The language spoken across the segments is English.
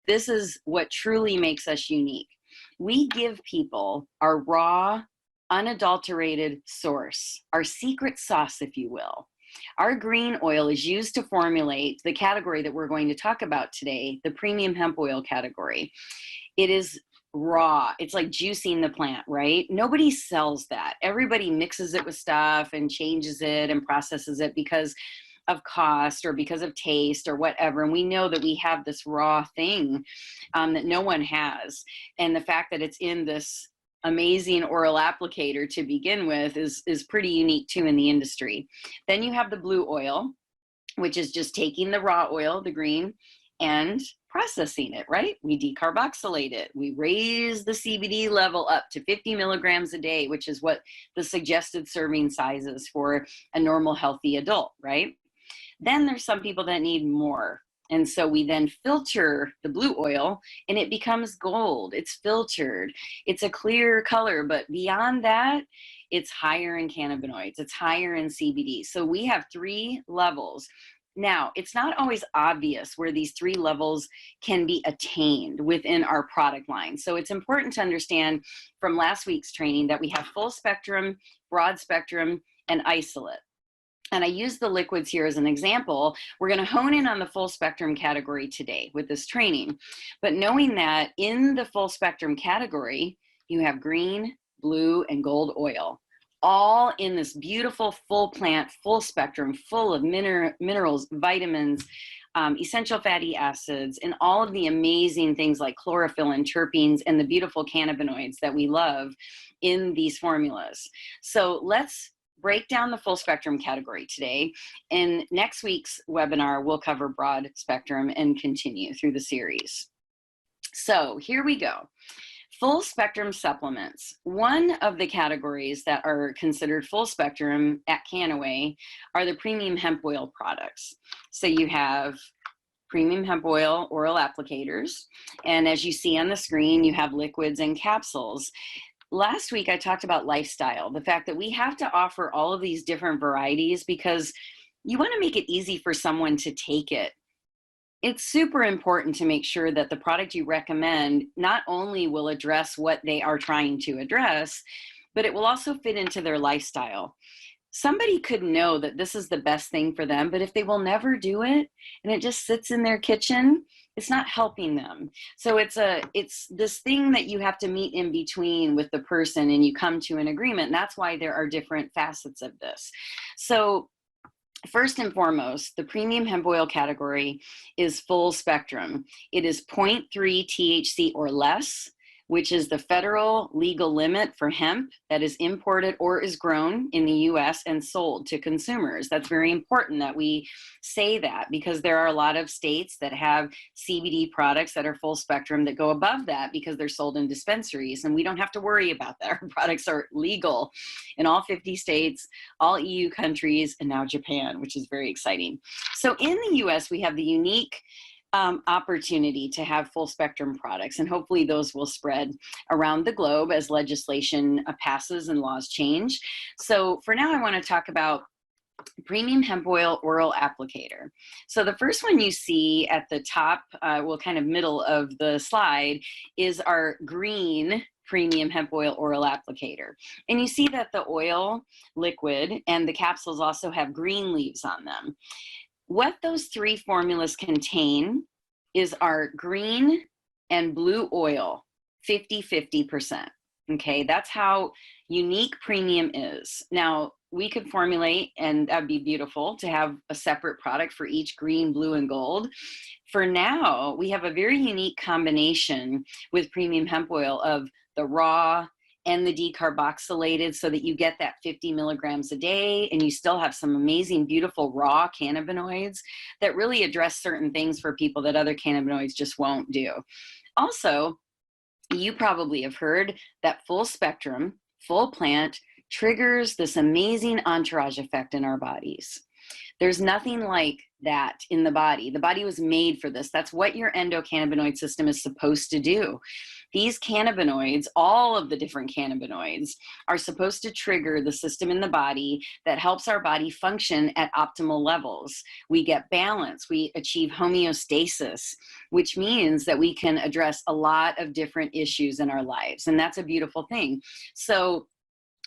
This is what truly makes us unique. We give people our raw, unadulterated source, our secret sauce, if you will. Our green oil is used to formulate the category that we're going to talk about today, the premium hemp oil category. It is raw. It's like juicing the plant, right? Nobody sells that. Everybody mixes it with stuff and changes it and processes it because of cost or because of taste or whatever. And we know that we have this raw thing that no one has. And the fact that it's in this amazing oral applicator to begin with is pretty unique too in the industry. Then you have the blue oil, which is just taking the raw oil, the green, and processing it, right? We decarboxylate it. We raise the CBD level up to 50 milligrams a day, which is what the suggested serving size is for a normal, healthy adult, right? Then there's some people that need more. And so we then filter the blue oil and it becomes gold. It's filtered. It's a clear color, but beyond that, it's higher in cannabinoids. It's higher in CBD. So we have 3 levels. Now, it's not always obvious where these 3 levels can be attained within our product line. So it's important to understand from last week's training that we have full spectrum, broad spectrum, and isolate. And I use the liquids here as an example. We're going to hone in on the full spectrum category today with this training. But knowing that in the full spectrum category, you have green, blue, and gold oil, all in this beautiful full plant, full spectrum, full of minerals, vitamins, essential fatty acids, and all of the amazing things like chlorophyll and terpenes and the beautiful cannabinoids that we love in these formulas. So let's break down the full spectrum category today. In next week's webinar, we'll cover broad spectrum and continue through the series. So here we go. Full spectrum supplements. One of the categories that are considered full spectrum at Canaway are the premium hemp oil products. So you have premium hemp oil oral applicators. And as you see on the screen, you have liquids and capsules. Last week, I talked about lifestyle, the fact that we have to offer all of these different varieties because you want to make it easy for someone to take it. It's super important to make sure that the product you recommend not only will address what they are trying to address, but it will also fit into their lifestyle. Somebody could know that this is the best thing for them, but if they will never do it and it just sits in their kitchen, it's not helping them. So it's this thing that you have to meet in between with the person and you come to an agreement. And that's why there are different facets of this. So first and foremost, the premium hemp oil category is full spectrum. It is 0.3 THC or less, which is the federal legal limit for hemp that is imported or is grown in the US and sold to consumers. That's very important that we say that because there are a lot of states that have CBD products that are full spectrum that go above that because they're sold in dispensaries, and we don't have to worry about that. Our products are legal in all 50 states, all EU countries, and now Japan, which is very exciting. So in the US, we have the unique opportunity to have full spectrum products, and hopefully those will spread around the globe as legislation passes and laws change. So for now, I want to talk about premium hemp oil oral applicator. So the first one you see at the top, well, kind of middle of the slide, is our green premium hemp oil oral applicator. And you see that the oil liquid and the capsules also have green leaves on them. What those 3 formulas contain is our green and blue oil, 50-50%. Okay, that's how unique premium is. Now, we could formulate, and that'd be beautiful, to have a separate product for each green, blue, and gold. For now, we have a very unique combination with premium hemp oil of the raw and the decarboxylated so that you get that 50 milligrams a day and you still have some amazing, beautiful raw cannabinoids that really address certain things for people that other cannabinoids just won't do. Also, you probably have heard that full spectrum, full plant triggers this amazing entourage effect in our bodies. There's nothing like that in the body. The body was made for this. That's what your endocannabinoid system is supposed to do. These cannabinoids, all of the different cannabinoids, are supposed to trigger the system in the body that helps our body function at optimal levels. We get balance, we achieve homeostasis, which means that we can address a lot of different issues in our lives. And that's a beautiful thing. So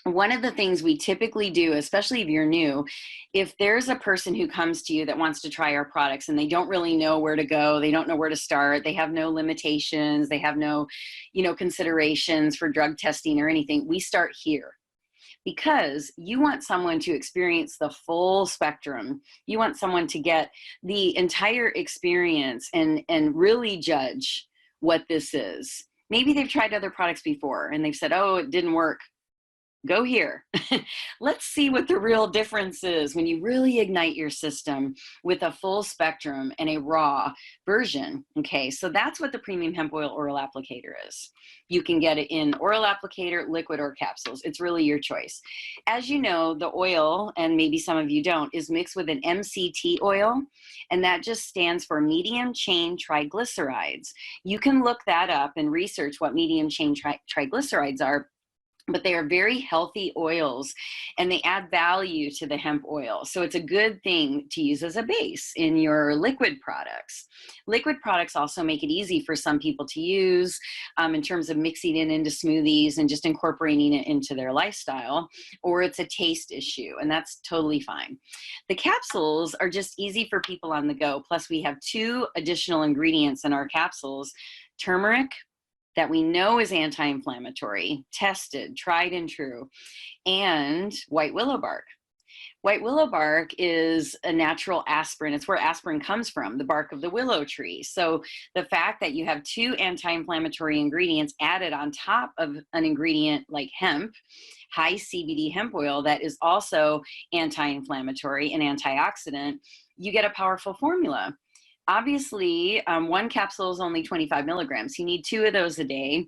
one of the things we typically do, especially if you're new, if there's a person who comes to you that wants to try our products and they don't really know where to go, they don't know where to start, they have no limitations, they have no, considerations for drug testing or anything, we start here. Because you want someone to experience the full spectrum. You want someone to get the entire experience and really judge what this is. Maybe they've tried other products before and they've said, oh, it didn't work. Go here. Let's see what the real difference is when you really ignite your system with a full spectrum and a raw version. Okay, so that's what the premium hemp oil oral applicator is. You can get it in oral applicator, liquid, or capsules. It's really your choice. As you know, the oil, and maybe some of you don't, is mixed with an MCT oil, and that just stands for medium chain triglycerides. You can look that up and research what medium chain triglycerides are, but they are very healthy oils and they add value to the hemp oil. So it's a good thing to use as a base in your liquid products. Liquid products also make it easy for some people to use in terms of mixing it into smoothies and just incorporating it into their lifestyle, or it's a taste issue, and that's totally fine. The capsules are just easy for people on the go. Plus we have 2 additional ingredients in our capsules: turmeric, that we know is anti-inflammatory, tested, tried and true, and white willow bark. White willow bark is a natural aspirin. It's where aspirin comes from, the bark of the willow tree. So the fact that you have 2 anti-inflammatory ingredients added on top of an ingredient like hemp, high CBD hemp oil that is also anti-inflammatory and antioxidant, you get a powerful formula. Obviously, 1 capsule is only 25 milligrams. You need 2 of those a day.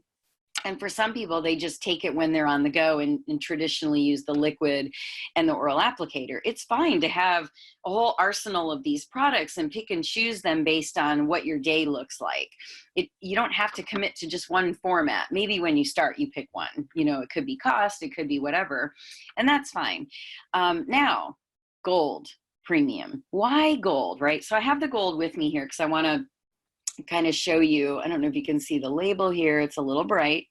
And for some people, they just take it when they're on the go and traditionally use the liquid and the oral applicator. It's fine to have a whole arsenal of these products and pick and choose them based on what your day looks like. You don't have to commit to just one format. Maybe when you start, you pick one. It could be cost, it could be whatever, and that's fine. Now, gold. Premium. Why gold, right? So I have the gold with me here because I want to kind of show you. I don't know if you can see the label here. It's a little bright.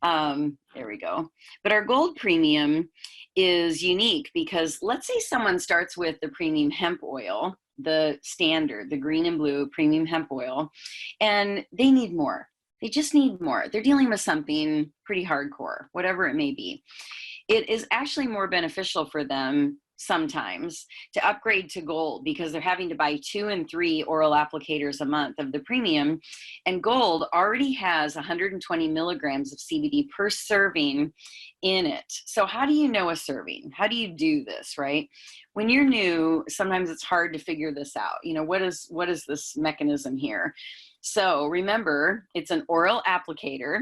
There we go. But our gold premium is unique because let's say someone starts with the premium hemp oil, the standard, the green and blue premium hemp oil, and they need more. They just need more. They're dealing with something pretty hardcore, whatever it may be. It is actually more beneficial for them sometimes to upgrade to gold because they're having to buy 2 and 3 oral applicators a month of the premium, and gold already has 120 milligrams of CBD per serving in it. So how do you know a serving? How do you do this, right? When you're new, sometimes it's hard to figure this out. What is this mechanism here? So remember, it's an oral applicator.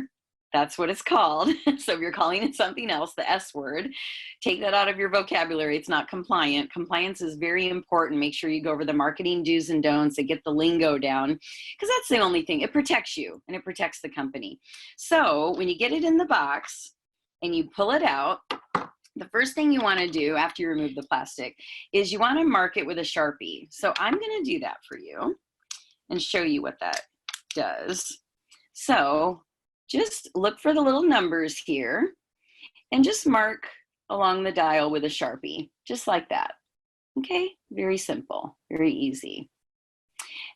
That's what it's called. So if you're calling it something else, the S word, take that out of your vocabulary. It's not compliant. Compliance is very important. Make sure you go over the marketing do's and don'ts and get the lingo down, because that's the only thing. It protects you and it protects the company. So when you get it in the box and you pull it out, the first thing you want to do after you remove the plastic is you want to mark it with a Sharpie. So I'm going to do that for you and show you what that does. So just look for the little numbers here and just mark along the dial with a Sharpie, just like that. Okay, very simple, very easy.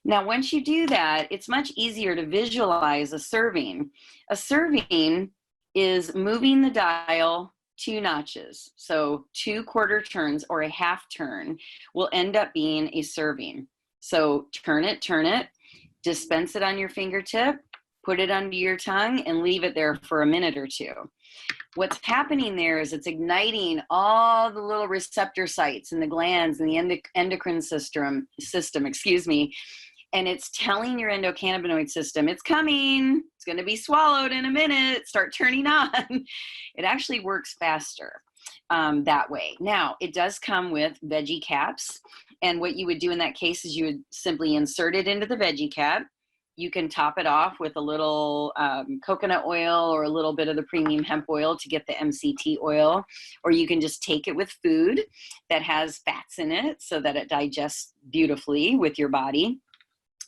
Now, once you do that, it's much easier to visualize a serving. A serving is moving the dial 2 notches. So 2 quarter turns or a half turn will end up being a serving. So turn it, dispense it on your fingertip, put it under your tongue and leave it there for a minute or 2. What's happening there is it's igniting all the little receptor sites in the glands and the endocrine system, and it's telling your endocannabinoid system, it's coming, it's going to be swallowed in a minute, start turning on. It actually works faster that way. Now, it does come with veggie caps, and what you would do in that case is you would simply insert it into the veggie cap, You can top it off with a little coconut oil or a little bit of the premium hemp oil to get the MCT oil, or you can just take it with food that has fats in it so that it digests beautifully with your body.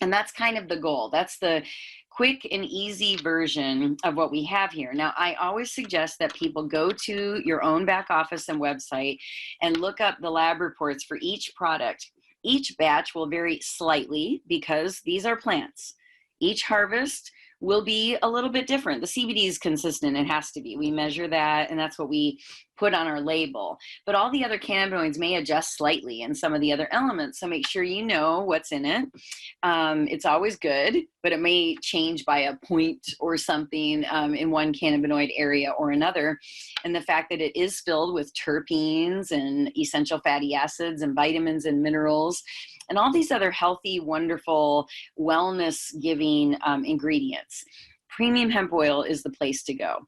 And that's kind of the goal. That's the quick and easy version of what we have here. Now, I always suggest that people go to your own back office and website and look up the lab reports for each product. Each batch will vary slightly because these are plants. Each harvest will be a little bit different. The CBD is consistent. It has to be. We measure that, and that's what we put on our label. But all the other cannabinoids may adjust slightly in some of the other elements. So make sure you know what's in it. It's always good, but it may change by a point or something in one cannabinoid area or another. And the fact that it is filled with terpenes and essential fatty acids and vitamins and minerals and all these other healthy, wonderful, wellness-giving ingredients. Premium hemp oil is the place to go.